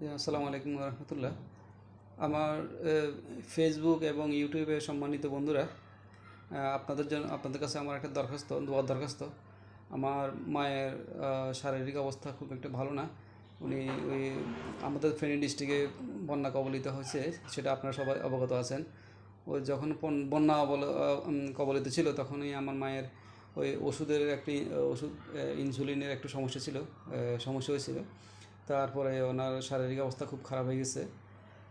আসসালামু আলাইকুম রহমতুল্লাহ। আমার ফেসবুক এবং ইউটিউবে সম্মানিত বন্ধুরা, আপনাদের কাছে আমার একটা দোয়ার দরখাস্ত। আমার মায়ের শারীরিক অবস্থা খুব একটা ভালো না। উনি ওই আমাদের ফেনী ডিস্ট্রিক্টে বন্যা কবলিত হয়েছে, সেটা আপনারা সবাই অবগত আছেন। ওই যখন বন্যা কবলিত ছিল, তখনই আমার মায়ের ওই ওষুধের একটি ওষুধ ইনসুলিনের একটু সমস্যা হয়েছিল। তারপরে ওনার শারীরিক অবস্থা খুব খারাপ হয়ে গেছে।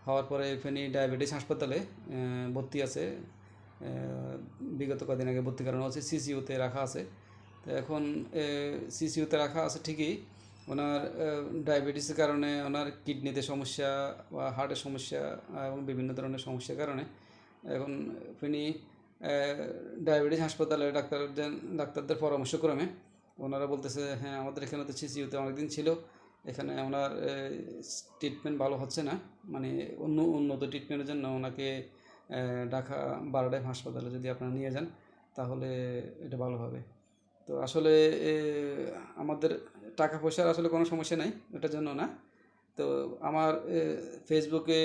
হওয়ার পরে ফেনী ডায়াবেটিস হাসপাতালে ভর্তি আছে। বিগত কদিন আগে ভর্তি করানো আছে, সিসিউতে রাখা আছে। তো এখন সিসিউতে রাখা আছে ঠিকই, ওনার ডায়াবেটিসের কারণে ওনার কিডনিতে সমস্যা বা হার্টের সমস্যা এবং বিভিন্ন ধরনের সমস্যার কারণে এখন ফেনী ডায়াবেটিস হাসপাতালে ডাক্তারদের পরামর্শক্রমে ওনারা বলতেছে, হ্যাঁ আমাদের এখানে তো সিসিউতে অনেকদিন ছিল, এখানে ওনার ট্রিটমেন্ট ভালো হচ্ছে না, মানে উন্নত ট্রিটমেন্টের জন্য ওনাকে ঢাকা বারডাইম হাসপাতালে যদি আপনারা নিয়ে যান তাহলে এটা ভালো হবে। তো আসলে এ, আমাদের টাকা পয়সার আসলে কোনো সমস্যা নাই, এটার জন্য না। তো আমার ফেসবুকে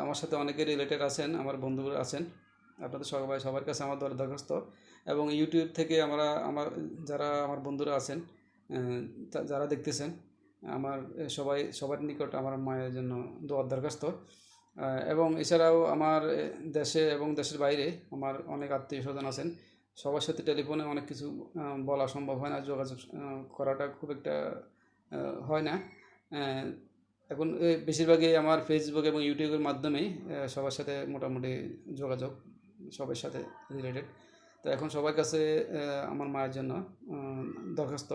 আমার সাথে অনেকে রিলেটেড আছেন, আমার বন্ধুরা আছেন। আপনাদের সবার কাছে আমার দরখাস্ত, এবং ইউটিউব থেকে যারা আমার বন্ধুরা আছেন, যারা দেখতেছেন, আমার সবার নিকট আমার মায়ের জন্য দোয়ার দরখাস্ত। এবং এছাড়াও আমার দেশে এবং দেশের বাইরে আমার অনেক আত্মীয় স্বজন আছেন। সবার সাথে টেলিফোনে অনেক কিছু বলা সম্ভব হয় না, যোগাযোগ করাটা খুব একটা হয় না। আহ, এখন বেশিরভাগই আমার ফেসবুক এবং ইউটিউবের মাধ্যমেই সবার সাথে মোটামুটি যোগাযোগ, সবার সাথে রিলেটেড। তো এখন সবার কাছে আমার মায়ের জন্য দরখাস্ত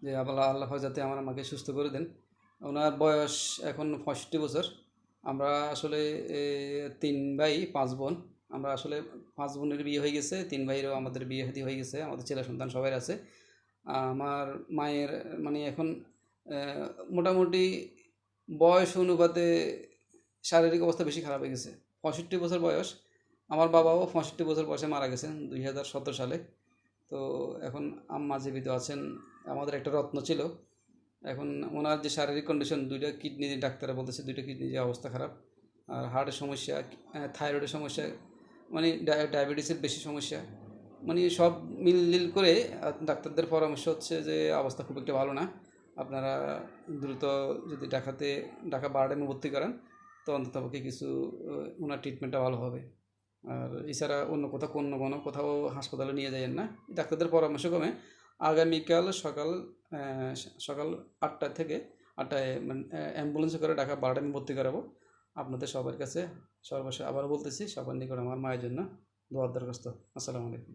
যে আল্লাহ যাতে আমার আমাকে সুস্থ করে দেন। ওনার বয়স এখন 65 বছর। আমরা আসলে 3 ভাই 5 বোন। আমরা আসলে 5 বোনের বিয়ে হয়ে গেছে, 3 ভাইয়েরও আমাদের বিয়ে শাদী হয়ে গেছে, আমাদের ছেলে সন্তান সবাই আছে। আমার মায়ের মানে এখন মোটামুটি বয়স অনুপাতে শারীরিক অবস্থা বেশি খারাপ হয়ে গেছে। 65 বছর বয়স। আমার বাবাও 65 বছর বয়সে মারা গেছেন 2017 সালে। তো এখন আম্মা জীবিত আছেন। আমাদের একটা রত্ন ছিল। এখন ওনার যে শারীরিক কন্ডিশন, দুইটা কিডনি ডাক্তাররা বলতেছে দুইটা কিডনি যে অবস্থা খারাপ, আর হার্টের সমস্যা, থাইরয়েডের সমস্যা, মানে ডায়াবেটিসের বেশি সমস্যা, মানে সব মিল করে ডাক্তারদের পরামর্শ হচ্ছে যে অবস্থা খুব একটা ভালো না। আপনারা দ্রুত যদি ঢাকা বারডেমে ভর্তি করান তো অন্ততপক্ষে কিছু ওনার ট্রিটমেন্টটা ভালো হবে। আর এছাড়া অন্য কোনো কোথাও হাসপাতালে নিয়ে যাইয়েন না, ডাক্তারদের পরামর্শক্রমে আগামীকাল আহ, সকাল 8টা থেকে 8টায় মানে অ্যাম্বুলেন্সে করে ঢাকা বারডেমে ভর্তি করাবো। আপনাদের সবার কাছে সর্বশেষ আবারও বলতেছি, সবার নিকট আমার মায়ের জন্য দোয়ার দরখাস্ত। আসসালামু আলাইকুম।